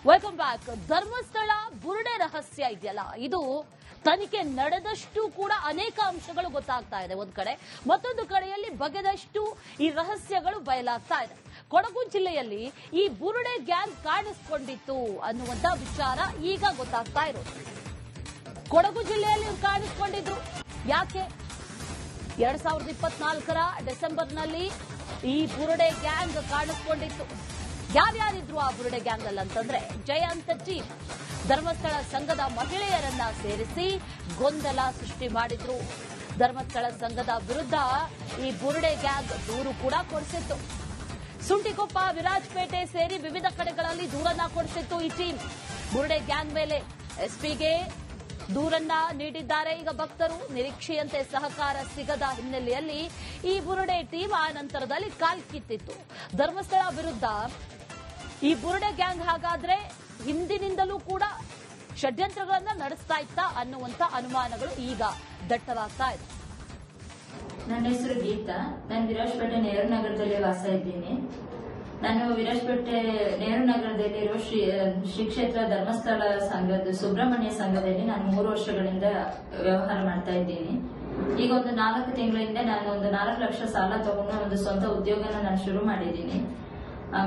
Welcome back. Dharmasthala ಬುರುಡೆ ರಹಸ್ಯ ಇದೆಯಲ್ಲ, ಇದು ತನಿಖೆ ನಡೆದಷ್ಟು ಕೂಡ ಅನೇಕ ಅಂಶಗಳು ಗೊತ್ತಾಗ್ತಾ ಇದೆ ಒಂದ್ ಕಡೆ, ಮತ್ತೊಂದು ಕಡೆಯಲ್ಲಿ ಬಗೆದಷ್ಟು ಈ ರಹಸ್ಯಗಳು ಬಯಲಾಗ್ತಾ ಇದೆ. ಕೊಡಗು ಜಿಲ್ಲೆಯಲ್ಲಿ ಈ ಬುರುಡೆ ಗ್ಯಾಂಗ್ ಕಾಣಿಸಿಕೊಂಡಿತ್ತು ಅನ್ನುವಂತ ವಿಚಾರ ಈಗ ಗೊತ್ತಾಗ್ತಾ ಇರೋದು. ಕೊಡಗು ಜಿಲ್ಲೆಯಲ್ಲಿ ಕಾಣಿಸಿಕೊಂಡಿದ್ರು ಯಾಕೆ? 2024ರ ಡಿಸೆಂಬರ್ನಲ್ಲಿ ಈ ಬುರುಡೆ ಗ್ಯಾಂಗ್ ಕಾಣಿಸಿಕೊಂಡಿತ್ತು. ಯಾರ್ಯಾರಿದ್ರು ಆ ಬುರುಡೆ ಗ್ಯಾಂಗ್ ಅಂತಂದ್ರೆ, ಜಯಂತ್ ಟೀಮ್ ಧರ್ಮಸ್ಥಳ ಸಂಘದ ಮಹಿಳೆಯರನ್ನ ಸೇರಿಸಿ ಗೊಂದಲ ಸೃಷ್ಟಿ ಮಾಡಿದ್ರು. ಧರ್ಮಸ್ಥಳ ಸಂಘದ ವಿರುದ್ಧ ಈ ಬುರುಡೆ ಗ್ಯಾಂಗ್ ದೂರು ಕೂಡ ಕೊಡಿಸಿತ್ತು. ಸುಂಟಿಕೊಪ್ಪ, ವಿರಾಜಪೇಟೆ ಸೇರಿ ವಿವಿಧ ಕಡೆಗಳಲ್ಲಿ ದೂರನ್ನ ಕೊಡಿಸಿತ್ತು ಈ ಟೀಮ್. ಬುರುಡೆ ಗ್ಯಾಂಗ್ ಮೇಲೆ ಎಸ್ಪಿಗೆ ದೂರನ್ನ ನೀಡಿದ್ದಾರೆ. ಈಗ ಭಕ್ತರು ನಿರೀಕ್ಷೆಯಂತೆ ಸಹಕಾರ ಸಿಗದ ಹಿನ್ನೆಲೆಯಲ್ಲಿ ಈ ಬುರುಡೆ ಟೀಮ್ ಆ ನಂತರದಲ್ಲಿ ಕಾಲ್ಕಿತ್ತಿತ್ತು. ಧರ್ಮಸ್ಥಳ ವಿರುದ್ಧ ಈ ಬುರುಡೆ ಗ್ಯಾಂಗ್ ಹಾಗಾದ್ರೆ ಹಿಂದಿನಿಂದಲೂ ಕೂಡ ಷಡ್ಯಂತ್ರಗಳನ್ನ ನಡೆಸ್ತಾ ಇತ್ತ ಅನ್ನುವಂತ ಅನುಮಾನಗಳು ಈಗ ದಟ್ಟವಾಗ್ತಾ ಇದೆ. ನನ್ನ ಹೆಸರು ಗೀತಾ. ನಾನು ವಿರಾಜಪೇಟೆ ನೆಹರು ನಗರದಲ್ಲಿ ವಾಸ ಇದ್ದೀನಿ. ನಾನು ವಿರಾಜಪೇಟೆ ನೆಹರು ನಗರದಲ್ಲಿರುವ ಶ್ರೀ ಕ್ಷೇತ್ರ ಧರ್ಮಸ್ಥಳ ಸಂಘದ ಸುಬ್ರಹ್ಮಣ್ಯ ಸಂಘದಲ್ಲಿ ನಾನು 3 ವರ್ಷಗಳಿಂದ ವ್ಯವಹಾರ ಮಾಡ್ತಾ ಇದ್ದೀನಿ. ಈಗ ಒಂದು 4 ತಿಂಗಳಿಂದ ನಾನು ಒಂದು 4 ಲಕ್ಷ ಸಾಲ ತಗೊಂಡು ಒಂದು ಸ್ವಂತ ಉದ್ಯೋಗನ ನಾನು ಶುರು ಮಾಡಿದ್ದೀನಿ.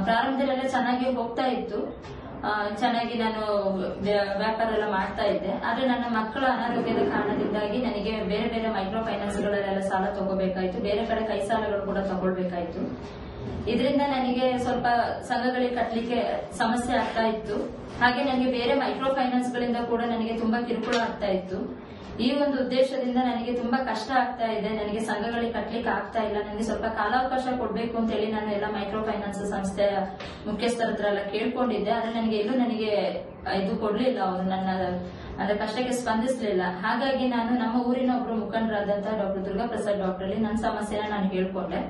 ಪ್ರಾರಂಭದಲ್ಲೆಲ್ಲ ಚೆನ್ನಾಗಿ ಹೋಗ್ತಾ ಇತ್ತು, ಚೆನ್ನಾಗಿ ನಾನು ವ್ಯಾಪಾರ ಎಲ್ಲ ಮಾಡ್ತಾ ಇದ್ದೆ. ಆದ್ರೆ ನನ್ನ ಮಕ್ಕಳ ಅನಾರೋಗ್ಯದ ಕಾರಣದಿಂದಾಗಿ ನನಗೆ ಬೇರೆ ಬೇರೆ ಮೈಕ್ರೋ ಫೈನಾನ್ಸ್ ಗಳಲ್ಲೆಲ್ಲ ಸಾಲ ತಗೋಬೇಕಾಯ್ತು, ಬೇರೆ ಕಡೆ ಕೈ ಸಾಲಗಳು ಕೂಡ ತಗೊಳ್ಬೇಕಾಯ್ತು. ಇದರಿಂದ ನನಗೆ ಸ್ವಲ್ಪ ಸಂಘಗಳಿಗೆ ಕಟ್ಟಲಿಕ್ಕೆ ಸಮಸ್ಯೆ ಆಗ್ತಾ ಇತ್ತು. ಹಾಗೆ ನನಗೆ ಬೇರೆ ಮೈಕ್ರೋ ಫೈನಾನ್ಸ್ ಗಳಿಂದ ಕೂಡ ನನಗೆ ತುಂಬಾ ಕಿರುಕುಳ ಆಗ್ತಾ ಇತ್ತು. ಈ ಒಂದು ಉದ್ದೇಶದಿಂದ ನನಗೆ ತುಂಬಾ ಕಷ್ಟ ಆಗ್ತಾ ಇದೆ. ನನಗೆ ಸಂಘಗಳಿಗೆ ಕಟ್ಟಲಿಕ್ಕೆ ಆಗ್ತಾ ಇಲ್ಲ. ನನಗೆ ಸ್ವಲ್ಪ ಕಾಲಾವಕಾಶ ಕೊಡ್ಬೇಕು ಅಂತ ಹೇಳಿ ನಾನು ಎಲ್ಲ ಮೈಕ್ರೋ ಫೈನಾನ್ಸ್ ಸಂಸ್ಥೆಯ ಮುಖ್ಯಸ್ಥರ ಹತ್ರ ಎಲ್ಲ ಕೇಳ್ಕೊಂಡಿದ್ದೆ. ಆದ್ರೆ ನನಗೆ ಇದು ಕೊಡ್ಲಿಲ್ಲ, ಅವರು ನನ್ನ ಕಷ್ಟಕ್ಕೆ ಸ್ಪಂದಿಸಲಿಲ್ಲ. ಹಾಗಾಗಿ ನಾನು ನಮ್ಮ ಊರಿನ ಒಬ್ರು ಮುಖಂಡರಾದಂತಹ ಡಾಕ್ಟರ್ ದುರ್ಗಾ ಪ್ರಸಾದ್ ಡಾಕ್ಟರ್ಲಿ ನನ್ನ ಸಮಸ್ಯೆನ ನಾನು ಹೇಳ್ಕೊಂಡೆ.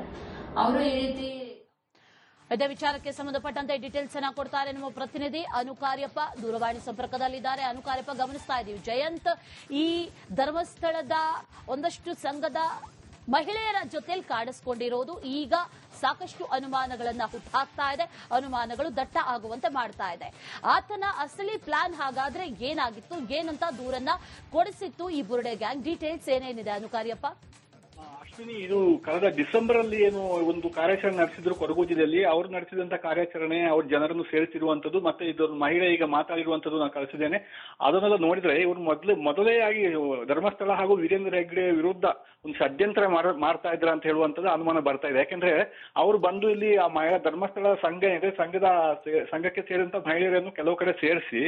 ಅವರು ಈ ರೀತಿ ಇದೇ ವಿಚಾರಕ್ಕೆ ಸಂಬಂಧಪಟ್ಟಂತೆ ಡೀಟೇಲ್ಸ್ ಅನ್ನ ಕೊಡ್ತಾರೆ ನಮ್ಮ ಪ್ರತಿನಿಧಿ ಅನುಕಾರ್ಯಪ್ಪ. ದೂರವಾಣಿ ಸಂಪರ್ಕದಲ್ಲಿದ್ದಾರೆ. ಅನುಕಾರ್ಯಪ್ಪ, ಗಮನಿಸ್ತಾ ಇದೀವಿ ಜಯಂತ್ ಈ ಧರ್ಮಸ್ಥಳದ ಒಂದಷ್ಟು ಸಂಘದ ಮಹಿಳೆಯರ ಜೊತೆಲಿ ಕಾಣಿಸಿಕೊಂಡಿರೋದು ಈಗ ಸಾಕಷ್ಟು ಅನುಮಾನಗಳನ್ನ ಹುಟ್ಟಾಕ್ತಾ ಇದೆ, ಅನುಮಾನಗಳು ದಟ್ಟ ಆಗುವಂತೆ ಮಾಡ್ತಾ ಇದೆ. ಆತನ ಅಸಲಿ ಪ್ಲಾನ್ ಹಾಗಾದ್ರೆ ಏನಾಗಿತ್ತು, ಏನಂತ ದೂರನ್ನ ಕೊಡಿಸಿತ್ತು ಈ ಬುರುಡೆ ಗ್ಯಾಂಗ್? ಡೀಟೇಲ್ಸ್ ಏನೇನಿದೆ ಅನುಕಾರ್ಯಪ್ಪ? ಅಶ್ವಿನಿ, ಇದು ಕಳೆದ ಡಿಸೆಂಬರ್ ಅಲ್ಲಿ ಏನು ಒಂದು ಕಾರ್ಯಾಚರಣೆ ನಡೆಸಿದ್ರು ಕೊಡಗು ಜಿಲ್ಲೆಯಲ್ಲಿ. ಅವರು ನಡೆಸಿದಂತ ಕಾರ್ಯಾಚರಣೆ, ಅವ್ರ ಜನರನ್ನು ಸೇರಿಸಿರುವಂತದ್ದು, ಮತ್ತೆ ಇದೊಂದು ಮಹಿಳೆ ಈಗ ಮಾತಾಡಿರುವಂತದ್ದು ನಾನು ಕಳಿಸಿದ್ದೇನೆ. ಅದನ್ನೆಲ್ಲ ನೋಡಿದ್ರೆ ಇವರು ಮೊದಲೇ ಆಗಿ ಧರ್ಮಸ್ಥಳ ಹಾಗೂ ವೀರೇಂದ್ರ ಹೆಗ್ಗಡೆ ವಿರುದ್ಧ ಒಂದು ಷಡ್ಯಂತ್ರ ಮಾಡ್ತಾ ಇದ್ರ ಅಂತ ಹೇಳುವಂತದ್ದು ಅನುಮಾನ ಬರ್ತಾ ಇದೆ. ಯಾಕೆಂದ್ರೆ ಅವರು ಬಂದು ಇಲ್ಲಿ ಆ ಮಹಿಳಾ ಧರ್ಮಸ್ಥಳ ಸಂಘ ಇದೆ, ಸಂಘಕ್ಕೆ ಸೇರಿದಂತ ಮಹಿಳೆಯರನ್ನು ಕೆಲವು ಕಡೆ ಸೇರಿಸಿ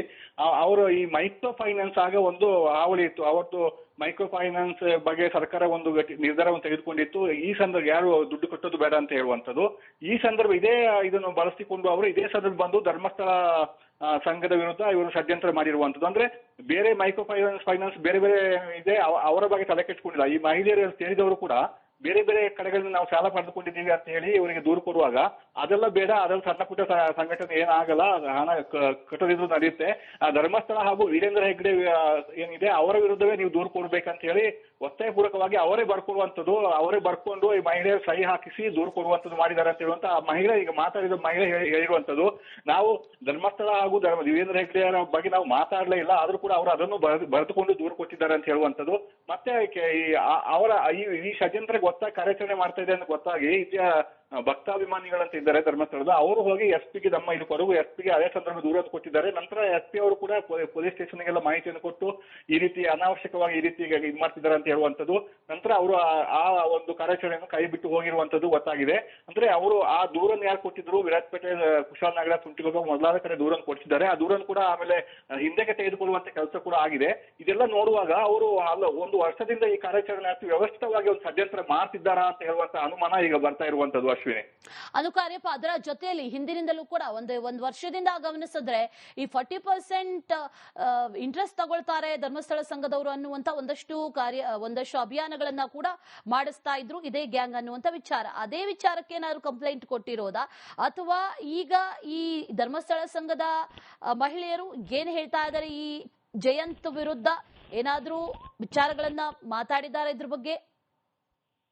ಅವರು ಈ ಮೈಕ್ರೋ ಫೈನಾನ್ಸ್ ಆಗ ಒಂದು ಹಾವಳಿ ಇತ್ತು. ಅವತ್ತು ಮೈಕ್ರೋ ಫೈನಾನ್ಸ್ ಬಗ್ಗೆ ಸರ್ಕಾರ ಒಂದು ನಿರ್ಧಾರವನ್ನು ತೆಗೆದುಕೊಂಡಿತ್ತು. ಈ ಸಂದರ್ಭ ಯಾರು ದುಡ್ಡು ಕಟ್ಟೋದು ಬೇಡ ಅಂತ ಹೇಳುವಂಥದ್ದು. ಈ ಸಂದರ್ಭ ಇದನ್ನು ಬಳಸಿಕೊಂಡು ಅವರು ಇದೇ ಸಂದರ್ಭ ಬಂದು ಧರ್ಮಸ್ಥಳ ಸಂಘದ ವಿರುದ್ಧ ಇವರು ಷಡ್ಯಂತ್ರ ಮಾಡಿರುವಂತದ್ದು. ಅಂದ್ರೆ ಬೇರೆ ಮೈಕ್ರೋ ಫೈನಾನ್ಸ್ ಬೇರೆ ಬೇರೆ ಇದೆ, ಅವರ ಬಗ್ಗೆ ತಲೆ ಕೆಟ್ಟಿಕೊಂಡಿಲ್ಲ. ಈ ಮಹಿಳೆಯರು ಸೇರಿದವರು ಕೂಡ ಬೇರೆ ಬೇರೆ ಕಡೆಗಳಿಂದ ನಾವು ಸಾಲ ಪಡೆದುಕೊಂಡಿದ್ದೀವಿ ಅಂತ ಹೇಳಿ ಇವರಿಗೆ ದೂರು ಕೊಡುವಾಗ ಅದೆಲ್ಲ ಬೇಡ, ಅದೆಲ್ಲ ಸಣ್ಣ ಪುಟ್ಟ ಸಂಘಟನೆ ಏನಾಗಲ್ಲ, ಹಣ ಕಟ್ಟೋದಿದ್ರು ನಡೆಯುತ್ತೆ, ಧರ್ಮಸ್ಥಳ ಹಾಗೂ ವೀರೇಂದ್ರ ಹೆಗ್ಗಡೆ ಏನಿದೆ ಅವರ ವಿರುದ್ಧವೇ ನೀವು ದೂರು ಕೊಡ್ಬೇಕಂತ ಹೇಳಿ ಒತ್ತಾಯಪೂರ್ವಕವಾಗಿ ಅವರೇ ಬರ್ಕೊಡುವಂಥದ್ದು, ಅವರೇ ಬರ್ಕೊಂಡು ಈ ಮಹಿಳೆಯರು ಸಹಿ ಹಾಕಿಸಿ ದೂರು ಕೊಡುವಂಥದ್ದು ಮಾಡಿದ್ದಾರೆ ಅಂತ ಹೇಳುವಂತ ಆ ಮಹಿಳೆ ಈಗ ಮಾತಾಡಿದ ಮಹಿಳೆ ಹೇಳಿರುವಂಥದ್ದು. ನಾವು ಧರ್ಮಸ್ಥಳ ಹಾಗೂ ವೀರೇಂದ್ರ ಹೆಗ್ಗಡೆಯವರ ಬಗ್ಗೆ ನಾವು ಮಾತಾಡಲೇ ಇಲ್ಲ, ಆದ್ರೂ ಕೂಡ ಅವರು ಅದನ್ನು ಬರೆದುಕೊಂಡು ದೂರು ಕೊಟ್ಟಿದ್ದಾರೆ ಅಂತ ಹೇಳುವಂಥದ್ದು. ಮತ್ತೆ ಅವರ ಈ ಷಡ್ಯಂತ್ರ ಗೊತ್ತಾಗಿ ಕಾರ್ಯಾಚರಣೆ ಮಾಡ್ತಾ ಇದೆ ಅಂತ ಗೊತ್ತಾಗಿ ಭಕ್ತಾಭಿಮಾನಿಗಳಂತ ಇದ್ದಾರೆ ಧರ್ಮಸ್ಥಳದ, ಅವರು ಹೋಗಿ ಎಸ್ಪಿಗೆ ನಮ್ಮ ಇದು ಕೊಡಗು ಎಸ್ಪಿಗೆ ಅದೇ ಸಂದರ್ಭ ದೂರ ಕೊಟ್ಟಿದ್ದಾರೆ. ನಂತರ ಎಸ್ಪಿ ಅವರು ಕೂಡ ಪೊಲೀಸ್ ಸ್ಟೇಷನ್ಗೆಲ್ಲ ಮಾಹಿತಿಯನ್ನು ಕೊಟ್ಟು ಈ ರೀತಿ ಅನಾವಶ್ಯಕವಾಗಿ ಈ ರೀತಿ ಇದು ಮಾಡ್ತಿದ್ದಾರೆ ಅಂತ ಹೇಳುವಂಥದ್ದು. ನಂತರ ಅವರು ಆ ಒಂದು ಕಾರ್ಯಾಚರಣೆಯನ್ನು ಕೈ ಬಿಟ್ಟು ಹೋಗಿರುವಂತದ್ದು ಗೊತ್ತಾಗಿದೆ. ಅಂದ್ರೆ ಅವರು ಆ ದೂರನ್ನು ಯಾರು ಕೊಟ್ಟಿದ್ರು, ವಿರಾಜಪೇಟೆ, ಕುಶಾಲನಗರ, ಸುಂಟಿಕೊಪ್ಪ ಮೊದಲಾದ ಕಡೆ ದೂರನ್ನು ಕೊಟ್ಟಿದ್ದಾರೆ. ಆ ದೂರನ್ನು ಕೂಡ ಆಮೇಲೆ ಹಿಂದೆಗೆ ತೆಗೆದುಕೊಳ್ಳುವಂತ ಕೆಲಸ ಕೂಡ ಆಗಿದೆ. ಇದೆಲ್ಲ ನೋಡುವಾಗ ಅವರು ಒಂದು ವರ್ಷದಿಂದ ಈ ಕಾರ್ಯಾಚರಣೆ ವ್ಯವಸ್ಥಿತವಾಗಿ ಒಂದು ಷಡ್ಯಂತ್ರ ಮಾಡ್ತಿದ್ದಾರಾ ಅಂತ ಹೇಳುವಂತ ಅನುಮಾನ ಈಗ ಬರ್ತಾ ಇರುವಂತದ್ದು. ಅಶ್ವಿನಿ, ಅನುಕಾರ್ಯಪ್ಪ, ಅದರ ಜೊತೆಯಲ್ಲಿ ಹಿಂದಿನಿಂದಲೂ ಕೂಡ ಒಂದು ವರ್ಷದಿಂದ ಗಮನಿಸಿದ್ರೆ ಈ 40% ಇಂಟ್ರೆಸ್ಟ್ ತಗೊಳ್ತಾರೆ ಧರ್ಮಸ್ಥಳ ಸಂಘದವರು ಅನ್ನುವಂತ ಒಂದಷ್ಟು ಅಭಿಯಾನಗಳನ್ನ ಕೂಡ ಮಾಡಿಸ್ತಾ ಇದ್ರು ಇದೇ ಗ್ಯಾಂಗ್ ಅನ್ನುವಂತ ವಿಚಾರ. ಅದೇ ವಿಚಾರಕ್ಕೆ ಏನಾದ್ರು ಕಂಪ್ಲೇಂಟ್ ಕೊಟ್ಟಿರೋದಾ, ಅಥವಾ ಈಗ ಈ ಧರ್ಮಸ್ಥಳ ಸಂಘದ ಮಹಿಳೆಯರು ಏನ್ ಹೇಳ್ತಾ ಇದ್ದಾರೆ ಈ ಜಯಂತ್ ವಿರುದ್ಧ ಏನಾದ್ರೂ ವಿಚಾರಗಳನ್ನ ಮಾತಾಡಿದ್ದಾರೆ ಇದ್ರ ಬಗ್ಗೆ?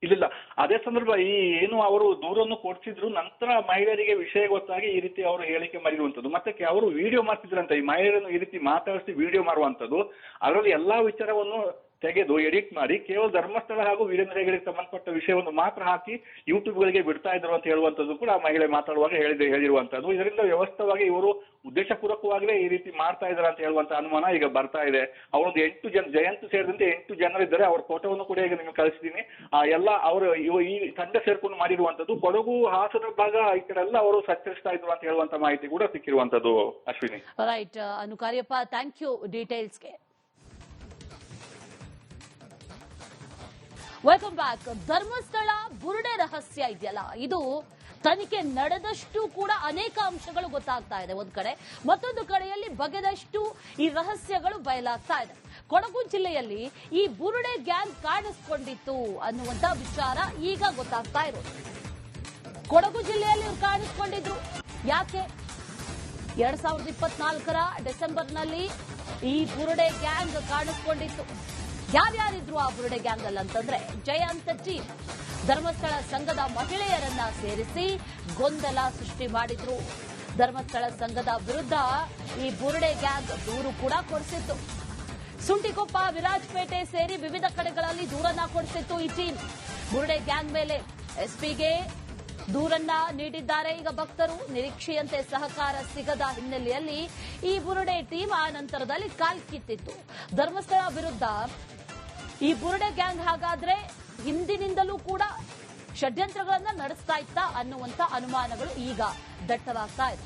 ಇಲ್ಲ, ಅದೇ ಸಂದರ್ಭ ಈ ಏನು ಅವರು ದೂರನ್ನು ಕೊಡ್ಸಿದ್ರು, ನಂತರ ಮಹಿಳೆಯರಿಗೆ ವಿಷಯ ಗೊತ್ತಾಗಿ ಈ ರೀತಿ ಅವರು ಹೇಳಿಕೆ ಮಾಡಿರುವಂತದ್ದು. ಮತ್ತೆ ಅವರು ವಿಡಿಯೋ ಮಾಡ್ತಿದ್ರಂತ, ಈ ಮಹಿಳೆಯರನ್ನು ಈ ರೀತಿ ಮಾತಾಡಿಸಿ ವಿಡಿಯೋ ಮಾಡುವಂತದ್ದು. ಅದರಲ್ಲಿ ಎಲ್ಲಾ ವಿಚಾರವನ್ನು ತೆಗೆದು ಎಡಿಟ್ ಮಾಡಿ ಕೇವಲ ಧರ್ಮಸ್ಥಳ ಹಾಗೂ ವೀರೇಂದ್ರ ಹೆಗ್ಗಡೆಗೆ ಸಂಬಂಧಪಟ್ಟ ವಿಷಯವನ್ನು ಮಾತ್ರ ಹಾಕಿ ಯೂಟ್ಯೂಬ್ಗಳಿಗೆ ಬಿಡ್ತಾ ಇದ್ರು ಅಂತ ಹೇಳುವಂತದ್ದು ಕೂಡ ಆ ಮಹಿಳೆ ಮಾತಾಡುವಾಗ ಹೇಳಿರುವಂತದ್ದು. ಇದರಿಂದ ವ್ಯವಸ್ಥಿತವಾಗಿ ಇವರು ಉದ್ದೇಶಪೂರ್ವಕವಾಗಲೇ ಈ ರೀತಿ ಮಾಡ್ತಾ ಇದ್ದಾರೆ ಅಂತ ಹೇಳುವಂತ ಅನುಮಾನ ಈಗ ಬರ್ತಾ ಇದೆ. ಅವರೊಂದು 8 ಜನ, ಜಯಂತ್ ಸೇರಿದಂತೆ 8 ಜನರಿದ್ದಾರೆ. ಅವ್ರ ಫೋಟೋವನ್ನು ಕೂಡ ಈಗ ನಿಮ್ಗೆ ಕಳಿಸಿದ್ದೀನಿ. ಎಲ್ಲ ಅವರು ಈ ತಂಡ ಸೇರ್ಕೊಂಡು ಮಾಡಿರುವಂತದ್ದು. ಕೊಡಗು, ಹಾಸನ ಭಾಗ ಈ ಕಡೆ ಎಲ್ಲ ಅವರು ಸಂಚರಿಸ್ತಾ ಇದ್ರು ಅಂತ ಹೇಳುವಂತ ಮಾಹಿತಿ ಕೂಡ ಸಿಕ್ಕಿರುವಂತದ್ದು. ಅಶ್ವಿನಿ. ರೈಟ್ ಅನುಕಾರ್ಯಪ್ಪ, ಥ್ಯಾಂಕ್ ಯು ಡೀಟೇಲ್ಸ್ಗೆ. Welcome back. ಧರ್ಮಸ್ಥಳ ಬುರುಡೆ ರಹಸ್ಯ ಇದೆಯಲ್ಲ, ಇದು ತನಿಖೆ ನಡೆದಷ್ಟು ಕೂಡ ಅನೇಕ ಅಂಶಗಳು ಗೊತ್ತಾಗ್ತಾ ಇದೆ ಒಂದ್ ಕಡೆ, ಮತ್ತೊಂದು ಕಡೆಯಲ್ಲಿ ಬಗೆದಷ್ಟು ಈ ರಹಸ್ಯಗಳು ಬಯಲಾಗ್ತಾ ಇದೆ. ಕೊಡಗು ಜಿಲ್ಲೆಯಲ್ಲಿ ಈ ಬುರುಡೆ ಗ್ಯಾಂಗ್ ಕಾಣಿಸ್ಕೊಂಡಿತ್ತು ಅನ್ನುವಂತ ವಿಚಾರ ಈಗ ಗೊತ್ತಾಗ್ತಾ ಇರೋದು. ಕೊಡಗು ಜಿಲ್ಲೆಯಲ್ಲಿ ಇವ್ರು ಕಾಣಿಸ್ಕೊಂಡಿದ್ರು. ಯಾಕೆ? 2024ರ ಡಿಸೆಂಬರ್ನಲ್ಲಿ ಈ ಬುರುಡೆ ಗ್ಯಾಂಗ್ ಕಾಣಿಸ್ಕೊಂಡಿತ್ತು. ಯಾರ್ಯಾರಿದ್ರು ಆ ಬುರುಡೆ ಗ್ಯಾಂಗ್ ಅಲ್ಲಿ ಅಂತಂದ್ರೆ, ಜಯಂತ್ ಟೀಮ್ ಧರ್ಮಸ್ಥಳ ಸಂಘದ ಮಹಿಳೆಯರನ್ನ ಸೇರಿಸಿ ಗೊಂದಲ ಸೃಷ್ಟಿ ಮಾಡಿದ್ರು. ಧರ್ಮಸ್ಥಳ ಸಂಘದ ವಿರುದ್ಧ ಈ ಬುರುಡೆ ಗ್ಯಾಂಗ್ ದೂರು ಕೂಡ ಕೊಡಿಸಿತ್ತು. ಸುಂಟಿಕೊಪ್ಪ, ವಿರಾಜಪೇಟೆ ಸೇರಿ ವಿವಿಧ ಕಡೆಗಳಲ್ಲಿ ದೂರನ್ನ ಕೊಡಿಸಿತ್ತು ಈ ಟೀಮ್. ಬುರುಡೆ ಗ್ಯಾಂಗ್ ಮೇಲೆ ಎಸ್ಪಿಗೆ ದೂರನ್ನ ನೀಡಿದ್ದಾರೆ. ಈಗ ಭಕ್ತರು ನಿರೀಕ್ಷೆಯಂತೆ ಸಹಕಾರ ಸಿಗದ ಹಿನ್ನೆಲೆಯಲ್ಲಿ ಈ ಬುರುಡೆ ಟೀಮ್ ಆ ನಂತರದಲ್ಲಿ ಕಾಲ್ಕಿತ್ತಿತ್ತು. ಧರ್ಮಸ್ಥಳ ವಿರುದ್ಧ ಈ ಬುರುಡೆ ಗ್ಯಾಂಗ್ ಹಾಗಾದ್ರೆ ಹಿಂದಿನಿಂದಲೂ ಕೂಡ ಷಡ್ಯಂತ್ರಗಳನ್ನ ನಡೆಸ್ತಾ ಇತ್ತ ಅನ್ನುವಂತ ಅನುಮಾನಗಳು ಈಗ ದಟ್ಟವಾಗ್ತಾ ಇದೆ.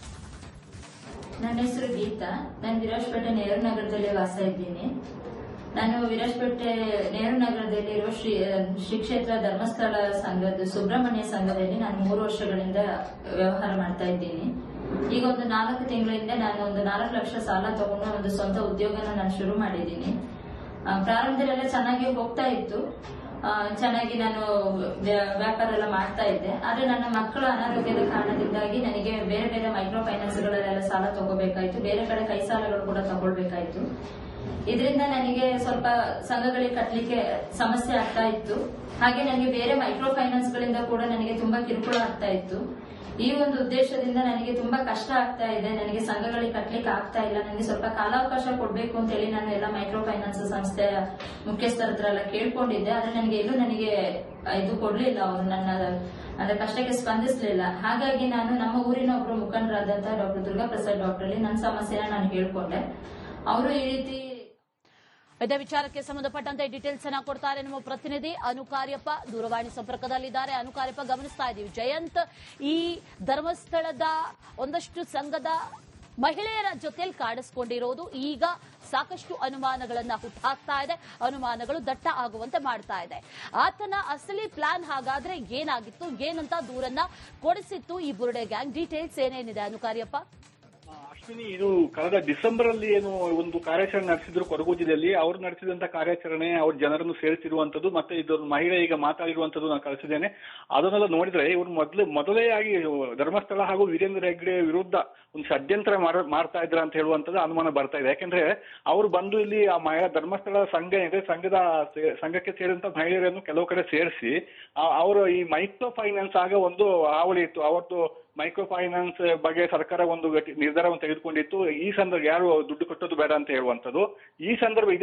ನನ್ನ ಹೆಸರು ಗೀತಾ. ನಾನು ವಿರಾಜಪೇಟೆ ನೆಹರು ನಗರದಲ್ಲಿ ವಾಸ ಇದ್ದೀನಿ. ನಾನು ವಿರಾಜಪೇಟೆ ನೆಹರು ನಗರದಲ್ಲಿ ಇರುವ ಶ್ರೀ ಕ್ಷೇತ್ರ ಧರ್ಮಸ್ಥಳ ಸಂಘದ ಸುಬ್ರಹ್ಮಣ್ಯ ಸಂಘದಲ್ಲಿ ನಾನು 3 ವರ್ಷಗಳಿಂದ ವ್ಯವಹಾರ ಮಾಡ್ತಾ ಇದ್ದೀನಿ. ಈಗ ಒಂದು 4 ತಿಂಗಳಿಂದ ನಾನು ಒಂದು 4 ಲಕ್ಷ ಸಾಲ ತಗೊಂಡು ಒಂದು ಸ್ವಂತ ಉದ್ಯೋಗನ ನಾನು ಶುರು ಮಾಡಿದ್ದೀನಿ. ಪ್ರಾರಂಭದಲ್ಲೆಲ್ಲ ಚೆನ್ನಾಗಿ ಹೋಗ್ತಾ ಇತ್ತು. ಚೆನ್ನಾಗಿ ನಾನು ವ್ಯಾಪಾರ ಎಲ್ಲ ಮಾಡ್ತಾ ಇದ್ದೆ. ಆದ್ರೆ ನನ್ನ ಮಕ್ಕಳ ಅನಾರೋಗ್ಯದ ಕಾರಣದಿಂದಾಗಿ ನನಗೆ ಬೇರೆ ಬೇರೆ ಮೈಕ್ರೋ ಫೈನಾನ್ಸ್ಗಳಲ್ಲೆಲ್ಲ ಸಾಲ ತಗೋಬೇಕಾಯ್ತು. ಬೇರೆ ಕಡೆ ಕೈ ಸಾಲಗಳು ಕೂಡ ತಗೊಳ್ಬೇಕಾಯ್ತು. ಇದರಿಂದ ನನಗೆ ಸ್ವಲ್ಪ ಸಂಘಗಳಿಗೆ ಕಟ್ಟಲಿಕ್ಕೆ ಸಮಸ್ಯೆ ಆಗ್ತಾ ಇತ್ತು. ಹಾಗೆ ನನಗೆ ಬೇರೆ ಮೈಕ್ರೋ ಫೈನಾನ್ಸ್ ಗಳಿಂದ ಕೂಡ ನನಗೆ ತುಂಬಾ ಕಿರುಕುಳ ಆಗ್ತಾ ಇತ್ತು. ಈ ಒಂದು ಉದ್ದೇಶದಿಂದ ನನಗೆ ತುಂಬಾ ಕಷ್ಟ ಆಗ್ತಾ ಇದೆ. ನನಗೆ ಸಂಘಗಳಿಗೆ ಕಟ್ಟಲಿಕ್ಕೆ ಆಗ್ತಾ ಇಲ್ಲ. ನನಗೆ ಸ್ವಲ್ಪ ಕಾಲಾವಕಾಶ ಕೊಡ್ಬೇಕು ಅಂತ ಹೇಳಿ ನಾನು ಎಲ್ಲ ಮೈಕ್ರೋ ಫೈನಾನ್ಸ್ ಸಂಸ್ಥೆಯ ಮುಖ್ಯಸ್ಥರ ಹತ್ರ ಎಲ್ಲ ಕೇಳ್ಕೊಂಡಿದ್ದೆ. ಆದ್ರೆ ನನಗೆ ಎಲ್ಲೂ ನನಗೆ ಇದು ಕೊಡ್ಲಿಲ್ಲ. ಅವರು ನನ್ನ ಕಷ್ಟಕ್ಕೆ ಸ್ಪಂದಿಸಲಿಲ್ಲ. ಹಾಗಾಗಿ ನಾನು ನಮ್ಮ ಊರಿನ ಒಬ್ರು ಮುಖಂಡರಾದಂತಹ ಡಾಕ್ಟರ್ ದುರ್ಗಾ ಪ್ರಸಾದ್ ಡಾಕ್ಟರ್ ನನ್ನ ಸಮಸ್ಯೆನ ನಾನು ಹೇಳ್ಕೊಂಡೆ. ಅವರು ಈ ರೀತಿ ಇದೇ ವಿಚಾರಕ್ಕೆ ಸಂಬಂಧಪಟ್ಟಂತೆ ಡೀಟೇಲ್ಸ್ ಅನ್ನ ಕೊಡ್ತಾರೆ ನಮ್ಮ ಪ್ರತಿನಿಧಿ ಅನುಕಾರ್ಯಪ್ಪ. ದೂರವಾಣಿ ಸಂಪರ್ಕದಲ್ಲಿದ್ದಾರೆ. ಅನುಕಾರ್ಯಪ್ಪ, ಗಮನಿಸ್ತಾ ಇದ್ದೀವಿ ಜಯಂತ್ ಈ ಧರ್ಮಸ್ಥಳದ ಒಂದಷ್ಟು ಸಂಘದ ಮಹಿಳೆಯರ ಜೊತೆಯಲ್ಲಿ ಕಾಣಿಸ್ಕೊಂಡಿರೋದು ಈಗ ಸಾಕಷ್ಟು ಅನುಮಾನಗಳನ್ನ ಹುಟ್ಟಾಕ್ತಾ ಇದೆ. ಅನುಮಾನಗಳು ದಟ್ಟ ಆಗುವಂತೆ ಮಾಡ್ತಾ ಇದೆ. ಆತನ ಅಸಲಿ ಪ್ಲಾನ್ ಹಾಗಾದ್ರೆ ಏನಾಗಿತ್ತು, ಏನಂತ ದೂರನ್ನ ಕೊಡಿಸಿತ್ತು ಈ ಬುರುಡೆ ಗ್ಯಾಂಗ್? ಡೀಟೇಲ್ಸ್ ಏನೇನಿದೆ ಅನುಕಾರ್ಯಪ್ಪ? ಅಶ್ವಿನಿ, ಇದು ಕಳೆದ ಡಿಸೆಂಬರ್ ಅಲ್ಲಿ ಏನು ಒಂದು ಕಾರ್ಯಾಚರಣೆ ನಡೆಸಿದ್ರು ಕೊಡಗು ಜಿಲ್ಲೆಯಲ್ಲಿ. ಅವ್ರು ನಡೆಸಿದಂತ ಕಾರ್ಯಾಚರಣೆ, ಅವ್ರ ಜನರನ್ನು ಸೇರಿಸಿರುವಂತದ್ದು, ಮತ್ತೆ ಇದೊಂದು ಮಹಿಳೆ ಈಗ ಮಾತಾಡಿರುವಂತದ್ದು ನಾನು ಕಳಿಸಿದ್ದೇನೆ. ಅದನ್ನೆಲ್ಲ ನೋಡಿದ್ರೆ ಇವರು ಮೊದಲೇ ಆಗಿ ಧರ್ಮಸ್ಥಳ ಹಾಗೂ ವೀರೇಂದ್ರ ಹೆಗ್ಗಡೆ ವಿರುದ್ಧ ಒಂದು ಷಡ್ಯಂತ್ರ ಮಾಡ್ತಾ ಇದ್ರ ಅಂತ ಹೇಳುವಂತದ್ದು ಅನುಮಾನ ಬರ್ತಾ ಇದೆ. ಯಾಕಂದ್ರೆ ಅವರು ಬಂದು ಇಲ್ಲಿ ಆ ಧರ್ಮಸ್ಥಳ ಸಂಘ ಇದೆ, ಸಂಘಕ್ಕೆ ಸೇರಿದಂತ ಮಹಿಳೆಯರನ್ನು ಕೆಲವು ಕಡೆ ಸೇರಿಸಿ ಅವರು ಈ ಮೈಕ್ರೋ ಫೈನಾನ್ಸ್ ಆಗ ಒಂದು ಹಾವಳಿ ಇತ್ತು. ಅವತ್ತು ಮೈಕ್ರೋ ಫೈನಾನ್ಸ್ ಬಗ್ಗೆ ಸರ್ಕಾರ ಒಂದು ನಿರ್ಧಾರವನ್ನು ತೆಗೆದುಕೊಂಡಿತ್ತು. ಈ ಸಂದರ್ಭ ಯಾರು ದುಡ್ಡು ಕಟ್ಟೋದು ಬೇಡ ಅಂತ ಹೇಳುವಂತದ್ದು. ಈ ಸಂದರ್ಭ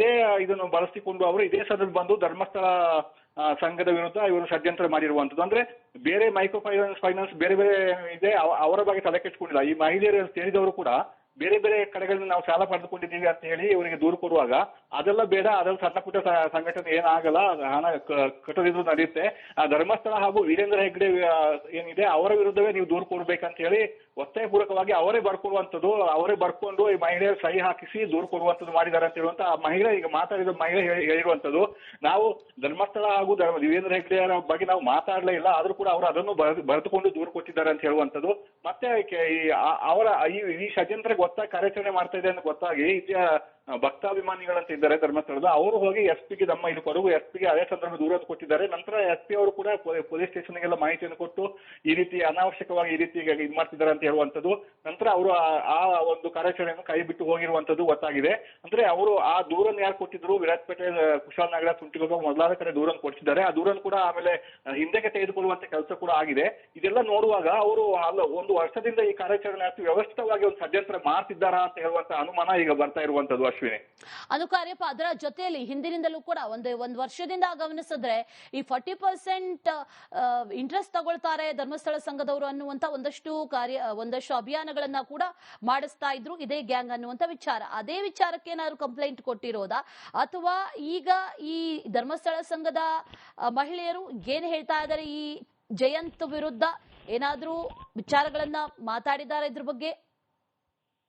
ಇದನ್ನು ಬಳಸಿಕೊಂಡು ಅವರು ಇದೇ ಸಂದರ್ಭ ಬಂದು ಧರ್ಮಸ್ಥಳ ಸಂಘದ ವಿರುದ್ಧ ಇವರು ಷಡ್ಯಂತ್ರ ಮಾಡಿರುವಂತದ್ದು. ಅಂದ್ರೆ ಬೇರೆ ಮೈಕ್ರೋ ಫೈನಾನ್ಸ್ ಬೇರೆ ಬೇರೆ ಇದೆ, ಅವರ ಬಗ್ಗೆ ತಲೆ ಕೆಟ್ಟಿಕೊಂಡಿಲ್ಲ. ಈ ಮಹಿಳೆಯರು ಸೇರಿದವರು ಕೂಡ ಬೇರೆ ಬೇರೆ ಕಡೆಗಳಿಂದ ನಾವು ಸಾಲ ಪಡೆದುಕೊಂಡಿದ್ದೀವಿ ಅಂತ ಹೇಳಿ ಇವರಿಗೆ ದೂರು ಕೊಡುವಾಗ ಅದೆಲ್ಲ ಬೇಡ, ಅದೆಲ್ಲ ಸಣ್ಣ ಪುಟ್ಟ ಸಂಘಟನೆ ಏನಾಗಲ್ಲ, ಹಣ ಕಟ್ಟೋದಿದ್ರು ನಡೆಯುತ್ತೆ, ಧರ್ಮಸ್ಥಳ ಹಾಗೂ ವೀರೇಂದ್ರ ಹೆಗ್ಗಡೆ ಏನಿದೆ ಅವರ ವಿರುದ್ಧವೇ ನೀವು ದೂರು ಕೊಡ್ಬೇಕಂತ ಹೇಳಿ ಒತ್ತಾಯಪೂರ್ವಕವಾಗಿ ಅವರೇ ಬರ್ಕೊಡುವಂಥದ್ದು, ಅವರೇ ಬರ್ಕೊಂಡು ಈ ಮಹಿಳೆಯರು ಸಹಿ ಹಾಕಿಸಿ ದೂರು ಕೊಡುವಂಥದ್ದು ಮಾಡಿದ್ದಾರೆ ಅಂತ ಹೇಳುವಂತ ಆ ಮಹಿಳೆ ಈಗ ಮಾತಾಡಿದ ಮಹಿಳೆ ಹೇಳಿರುವಂತದ್ದು. ನಾವು ಧರ್ಮಸ್ಥಳ ಹಾಗೂ ವೀರೇಂದ್ರ ಹೆಗ್ಗಡೆಯರ ಬಗ್ಗೆ ನಾವು ಮಾತಾಡಲೇ ಇಲ್ಲ, ಆದ್ರೂ ಕೂಡ ಅವರು ಅದನ್ನು ಬರೆದುಕೊಂಡು ದೂರು ಕೊಟ್ಟಿದ್ದಾರೆ ಅಂತ ಹೇಳುವಂಥದ್ದು. ಮತ್ತೆ ಅವರ ಈ ಷಡ್ಯಂತ್ರ ಕಾರ್ಯಾಚರಣೆ ಮಾಡ್ತಾ ಇದೆ ಅಂತ ಗೊತ್ತಾಗಿ ಭಕ್ತಾಭಿಮಾನಿಗಳಂತ ಇದ್ದಾರೆ ಧರ್ಮಸ್ಥಳದ, ಅವರು ಹೋಗಿ SP ಗೆ ನಮ್ಮ ಇದು ಕೊಡಗು SP ಗೆ ಅದೇ ಸಂದರ್ಭ ದೂರನ್ನು ಕೊಟ್ಟಿದ್ದಾರೆ. ನಂತರ SP ಅವರು ಕೂಡ ಪೊಲೀಸ್ ಸ್ಟೇಷನ್ಗೆಲ್ಲ ಮಾಹಿತಿಯನ್ನು ಕೊಟ್ಟು ಈ ರೀತಿ ಅನಾವಶ್ಯಕವಾಗಿ ಈ ರೀತಿ ಇದು ಮಾಡ್ತಿದ್ದಾರೆ ಅಂತ ಹೇಳುವಂತದ್ದು. ನಂತರ ಅವರು ಆ ಒಂದು ಕಾರ್ಯಾಚರಣೆಯನ್ನು ಕೈ ಬಿಟ್ಟು ಹೋಗಿರುವಂತದ್ದು ಗೊತ್ತಾಗಿದೆ. ಅಂದ್ರೆ ಅವರು ಆ ದೂರನ್ನು ಯಾರು ಕೊಟ್ಟಿದ್ರು, ವಿರಾಜಪೇಟೆ, ಕುಶಾಲನಗರ, ಸುಂಟಿಗೊಪ್ಪ ಮೊದಲಾದ ಕಡೆ ದೂರನ್ನು ಕೊಟ್ಟಿದ್ದಾರೆ. ಆ ದೂರನ್ನು ಕೂಡ ಆಮೇಲೆ ಹಿಂದಕ್ಕೆ ತೆಗೆದುಕೊಳ್ಳುವಂತ ಕೆಲಸ ಕೂಡ ಆಗಿದೆ. ಇದೆಲ್ಲ ನೋಡುವಾಗ ಅವರು ಒಂದು ವರ್ಷದಿಂದ ಈ ಕಾರ್ಯಾಚರಣೆ ವ್ಯವಸ್ಥಿತವಾಗಿ ಒಂದು ಷಡ್ಯಂತ್ರ ಮಾಡ್ತಿದ್ದಾರಾ ಅಂತ ಹೇಳುವಂತ ಅನುಮಾನ ಈಗ ಬರ್ತಾ ಇರುವಂತದ್ದು. ಅಶ್ವಿನಿ, ಅನುಕಾರ್ಯಪ್ಪ, ಅದರ ಜೊತೆಯಲ್ಲಿ ಹಿಂದಿನಿಂದಲೂ ಕೂಡ ಒಂದು ವರ್ಷದಿಂದ ಗಮನಿಸಿದ್ರೆ ಈ 40% ಇಂಟ್ರೆಸ್ಟ್ ತಗೊಳ್ತಾರೆ ಧರ್ಮಸ್ಥಳ ಸಂಘದವರು ಅನ್ನುವಂತ ಒಂದಷ್ಟು ಅಭಿಯಾನಗಳನ್ನ ಕೂಡ ಮಾಡಿಸ್ತಾ ಇದ್ರು ಇದೇ ಗ್ಯಾಂಗ್ ಅನ್ನುವಂತ ವಿಚಾರ. ಅದೇ ವಿಚಾರಕ್ಕೆ ಏನಾದ್ರು ಕಂಪ್ಲೇಂಟ್ ಕೊಟ್ಟಿರೋದಾ, ಅಥವಾ ಈಗ ಈ ಧರ್ಮಸ್ಥಳ ಸಂಘದ ಮಹಿಳೆಯರು ಏನ್ ಹೇಳ್ತಾ ಇದ್ದಾರೆ ಈ ಜಯಂತ್ ವಿರುದ್ಧ ಏನಾದ್ರೂ ವಿಚಾರಗಳನ್ನ ಮಾತಾಡಿದ್ದಾರೆ ಇದ್ರ ಬಗ್ಗೆ?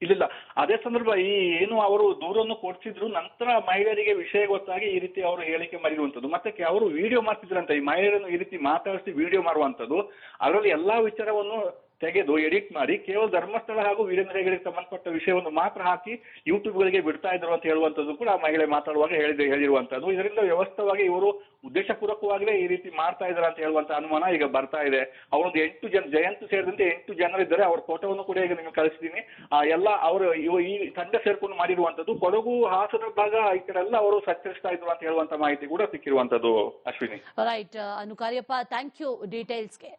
ಇಲ್ಲ, ಅದೇ ಸಂದರ್ಭ ಈ ಏನು ಅವರು ದೂರನ್ನು ಕೊಡ್ತಿದ್ರು, ನಂತರ ಮಹಿಳೆಯರಿಗೆ ವಿಷಯ ಗೊತ್ತಾಗಿ ಈ ರೀತಿ ಅವರು ಹೇಳಿಕೆ ಮಾಡಿರುವಂತದ್ದು. ಮತ್ತೆ ಅವರು ವಿಡಿಯೋ ಮಾಡ್ತಿದ್ರಂತ, ಈ ಮಹಿಳೆಯರನ್ನು ಈ ರೀತಿ ಮಾತಾಡಿಸಿ ವಿಡಿಯೋ ಮಾಡುವಂತದ್ದು. ಅದರಲ್ಲಿ ಎಲ್ಲಾ ವಿಚಾರವನ್ನು ತೆಗೆದು ಎಡಿಟ್ ಮಾಡಿ ಕೇವಲ ಧರ್ಮಸ್ಥಳ ಹಾಗೂ ವೀರೇಂದ್ರ ಹೆಗಡೆಗೆ ಸಂಬಂಧಪಟ್ಟ ವಿಷಯವನ್ನು ಮಾತ್ರ ಹಾಕಿ ಯೂಟ್ಯೂಬ್ಗಳಿಗೆ ಬಿಡ್ತಾ ಇದ್ರು ಅಂತ ಹೇಳುವಂತದ್ದು ಕೂಡ ಮಹಿಳೆ ಮಾತಾಡುವಾಗ ಹೇಳಿರುವಂತದ್ದು. ಇದರಿಂದ ವ್ಯವಸ್ಥಿತವಾಗಿ ಇವರು ಉದ್ದೇಶಪೂರ್ವಕವಾಗಲೇ ಈ ರೀತಿ ಮಾಡ್ತಾ ಇದ್ದಾರೆ ಅಂತ ಹೇಳುವಂತ ಅನುಮಾನ ಈಗ ಬರ್ತಾ ಇದೆ. ಅವರೊಂದು 8 ಜನ, ಜಯಂತ್ ಸೇರಿದಂತೆ 8 ಜನರಿದ್ದಾರೆ. ಅವ್ರ ಫೋಟೋವನ್ನು ಕೂಡ ಈಗ ನಿಮಗೆ ಕಳಿಸ್ತೀನಿ. ಎಲ್ಲ ಅವರು ಈ ತಂಡ ಸೇರ್ಕೊಂಡು ಮಾಡಿರುವಂತದ್ದು. ಕೊಡಗು, ಹಾಸನ ಭಾಗ ಈ ಕಡೆ ಎಲ್ಲ ಅವರು ಸಂಚರಿಸ್ತಾ ಇದ್ರು ಅಂತ ಹೇಳುವಂತ ಮಾಹಿತಿ ಕೂಡ ಸಿಕ್ಕಿರುವಂತದ್ದು. ಅಶ್ವಿನಿ, ರೈಟ್ ಅನುಕಾರ್ಯಪ್ಪ, ಥ್ಯಾಂಕ್ ಯು ಡೀಟೇಲ್ಸ್ಗೆ.